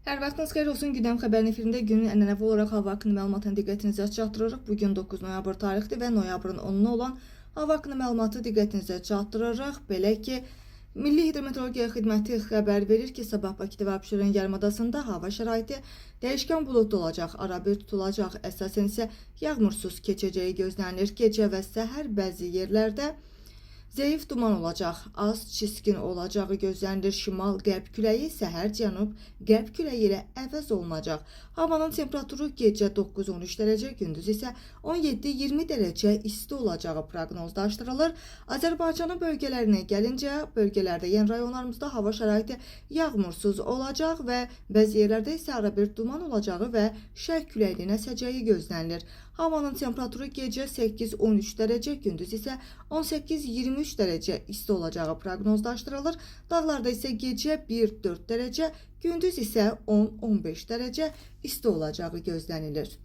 Hər vaxtınız xeyir olsun. Gündəm xəbərin efirində günün ənənəvi olaraq hava haqqında məlumatını diqqətinizə çatdırırıq. Bugün 9 noyabr tarixdir və noyabrın 10-u olan hava haqqında məlumatı diqqətinizə çatdırırıq. Belə ki, Milli Hidrometeorologiya Xidməti xəbər verir ki, sabah Bakıda və Abşeron yarımadasında hava şəraiti dəyişkən buludlu olacaq, arabir tutulacaq, əsasən isə yağmursuz keçəcəyi gözlənilir. Gecə və səhər bəzi yerlərdə zəif duman olacaq, az çiskin olacağı gözlənilir. Şimal-qərb küləyi səhər cənub-qərb küləyi ilə əvəz olunacaq. Havanın temperaturu gecə 9-13 dərəcə, gündüz isə 17-20 dərəcə isti olacağı proqnozlaşdırılır. Azərbaycanın bölgələrinə gəlincə, bölgələrdə, yəni rayonlarımızda hava şəraiti yağmursuz olacaq və bəzi yerlərdə isə arabir duman olacağı və şərq küləyinin əsəcəyi gözlənilir. Havanın temperaturu gecə 8-13 dərəcə, gündüz isə 18-23 dərəcə isti olacağı proqnozlaşdırılır. Dağlarda isə gecə 1-4 dərəcə, gündüz isə 10-15 dərəcə isti olacağı gözlənilir.